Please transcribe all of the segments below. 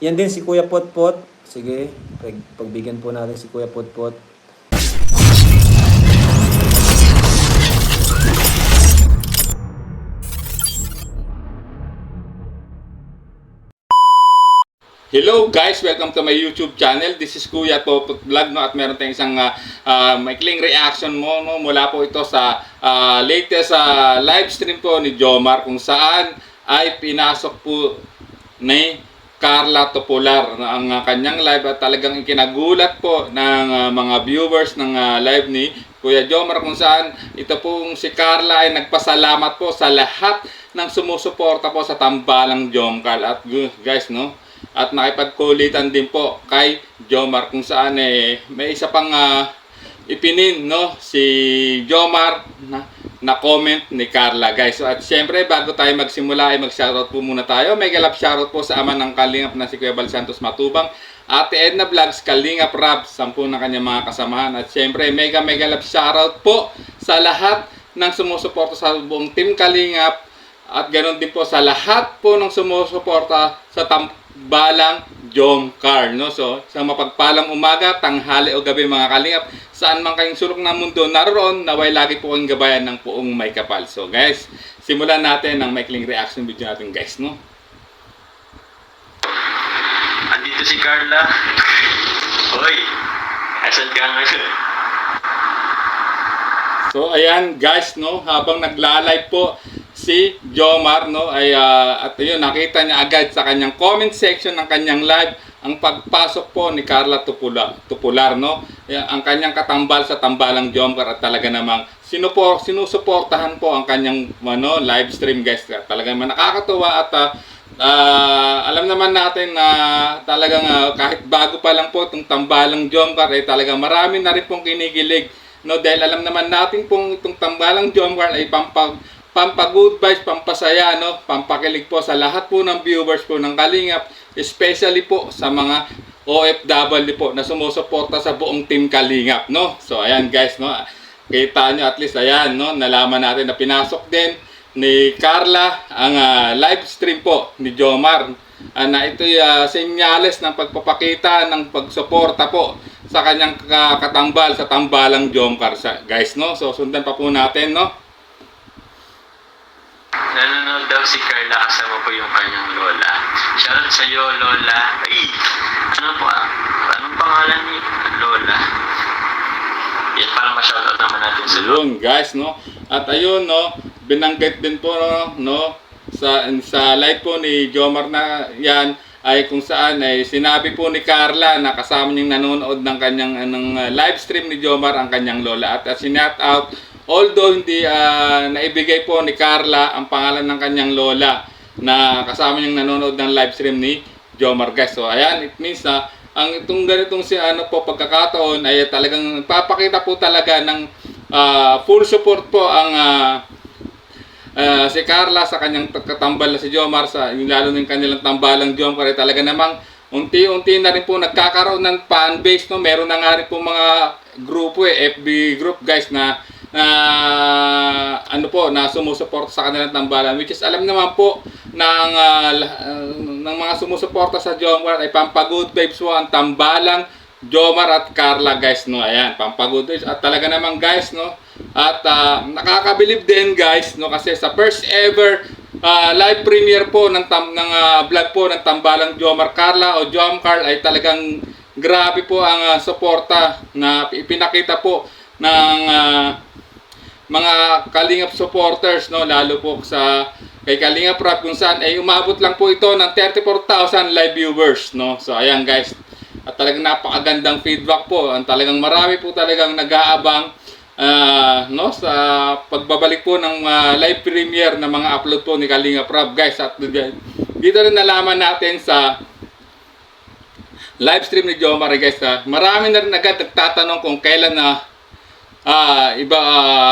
Yan din si Kuya Potpot. Sige, pagbigyan po natin si Kuya Potpot. Hello guys! Welcome to my YouTube channel. This is Kuya Potpot Vlog, no? At meron tayong isang maikling reaction mo, no? Mula po ito sa latest live stream po ni Jomar, kung saan ay pinasok po ni Carla Topolar ang kanyang live, at talagang ikinagulat po ng mga viewers ng live ni Kuya Jomar, kung saan ito pong si Carla ay nagpasalamat po sa lahat ng sumusuporta po sa tambalang Jomcar. At guys, no? At nakipagkulitan din po kay Jomar, kung saan may isa pang ipinin, no, si Jomar na comment ni Carla, guys. So, at syempre bago tayo magsimula ay mag-shoutout po muna tayo. Mega love shoutout po sa ama ng Kalingap na si Kuya Bal Santos Matubang, Ate Edna Vlogs, Kalingap Rab, 10 ng kanyang mga kasamahan. At syempre mega love shoutout po sa lahat ng sumusuporta sa buong Team Kalingap, at ganoon din po sa lahat po ng sumusuporta sa Balang Jomcar, no? So, sa mapagpalang umaga, tanghali o gabi mga Kalingap, saan man kayong sulok ng mundo naroon, naway lagi po kayong gabayan ng puong may kapal. So guys, simulan natin ang maikling reaction video natin, guys, no? Andito si Carla. Hoy, asan ka ngayon? So ayan guys, no, habang nagla-live po si Jomar, no, ay at yun, nakita niya agad sa kanyang comment section ng kanyang live ang pagpasok po ni Carla Topolar, no, ang kanyang katambal sa tambalang Jomcar, at talaga namang sinusuportahan po ang kanyang live stream, guys. Talaga naman nakakatuwa, at alam naman natin na talagang kahit bago pa lang po itong tambalang Jomcar ay talagang marami na rin pong kinikilig, no, dahil alam naman natin pong itong tambalang Jomcar ay pampagood vibes, pampasaya, no, pampakilig po sa lahat po ng viewers po ng Kalingap, especially po sa mga OFW po na sumusuporta sa buong Team Kalingap, no. So ayan guys, no, kita nyo at least, ayan, no, nalaman natin na pinasok din ni Carla ang live stream po ni Jomar, na ito'y senyales ng pagpapakita ng pagsuporta po sa kanyang katambal sa tambalang Jomcar, guys, no. So sundan pa po natin, no. Nanonood daw si Carla, kasama po yung kanyang lola. Shoutout sa iyo, lola. Ay, anong pangalan ni lola? Yan, para ma-shoutout naman natin sa lola. Ayun guys, no. At ayun, no, binanggit din po, no, sa live po ni Jomar na yan, ay kung saan ay sinabi po ni Carla na kasama niyang nanonood ng kanyang live stream ni Jomar ang kanyang lola, at sinat out, although hindi naibigay po ni Carla ang pangalan ng kanyang lola na kasama niyang nanonood ng live stream ni Jomar, guys. So ayan, it means na ang itong ganitong pagkakataon ay talagang papakita po talaga ng full support po ang si Carla sa kanyang katambal na si Jomar, lalo ng kanilang tambalang Jomcar, ay talaga namang unti-unti na rin po nagkakaroon ng fan base, no. Meron na nga rin po mga grupo, FB group, guys, na na sumusuporta sa kanilang tambalan, which is alam naman po ng mga sumusuporta sa Jomar ay pampagood vibes po ang tambalang Jomar at Carla, guys, no. Ayan, pampagood vibes, at talaga naman, guys, no, at nakakabilib din, guys, no, kasi sa first ever live premiere po ng vlog po ng tambalang Jomar Carla o Jomcar ay talagang grabe po ang suporta na ipinakita po ng mga Kalingap supporters, no, lalo po kay Kalingap Rab, kung saan ay umabot lang po ito ng 34,000 live viewers, no. So ayan guys, at talagang napakagandang feedback po, ang talagang marami po talagang nag-aabang no, sa pagbabalik po ng live premiere ng mga upload po ni Kalingap Rab, guys. At dito rin nalaman natin sa live stream ni Jomar, guys, marami na rin agad nagtatanong kung kailan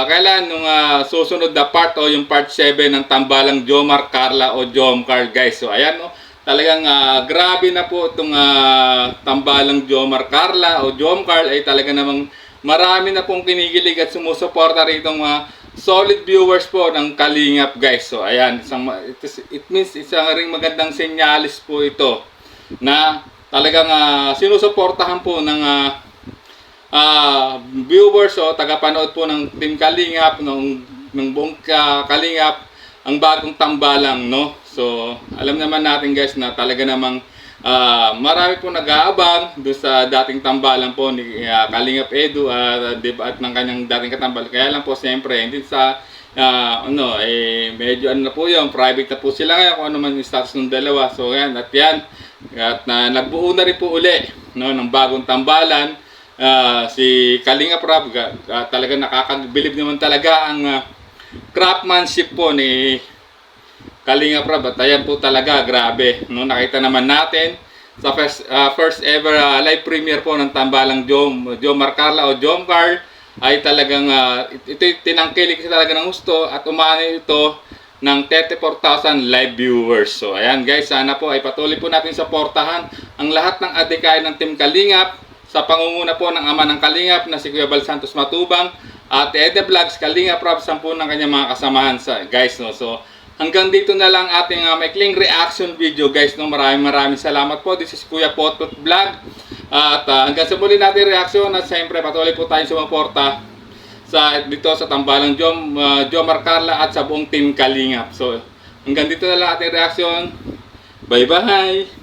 kailan nung susunod na part o yung part 7 ng tambalang Jomar Carla o Jomcar, guys. So ayan, no, talagang grabe na po itong tambalang Jomar Carla o Jomcar, ay talaga namang marami na pong kinikilig at sumusuporta rito mga solid viewers po ng Kalingap, guys. So ayan, it means isang ring magandang senyalis po ito na talagang sinusuportahan po ng viewers o tagapanood po ng Team Kalingap, ng buong Kalingap, ang bagong tambalang, no? So, alam naman natin guys na talaga namang marami po nag-aabang doon sa dating tambalan po ni Kalingap Edu at ng kanyang dating katambal. Kaya lang po siyempre, hindi sa medyo ano na po yun, private na po sila ngayon kung ano man yung status ng dalawa. So yan, at nagbuo na rin po uli, no, ng bagong tambalan. Si Kalingap Rab, talaga nakakabilib naman talaga ang craftsmanship po ni Kalingap Rab. At ayan po talaga, grabe, no, nakita naman natin sa first ever live premiere po ng tambalang Jomar Carla o Jom Carl, ay talagang ito tinangkilik talaga ng gusto at umano ito ng 34,000 live viewers. So ayan guys, sana po ay patuloy po natin suportahan ang lahat ng adhikay ng Team Kalingap sa pangunguna po ng ama ng Kalingap na si Kuya Bal Santos Matubang at Ede Vlogs, Kalingap Rob, 10 ng kanyang mga kasamahan guys, no. So hanggang dito na lang ating maikling reaction video guys, no. Maraming salamat po. This is Kuya Potpot Vlog. At hanggang sa muli natin reaksyon at siyempre patuloy po tayong sumuporta dito sa tambalang Jomar Carla at sa buong Team Kalingap. So hanggang dito na lang ating reaksyon. Bye bye!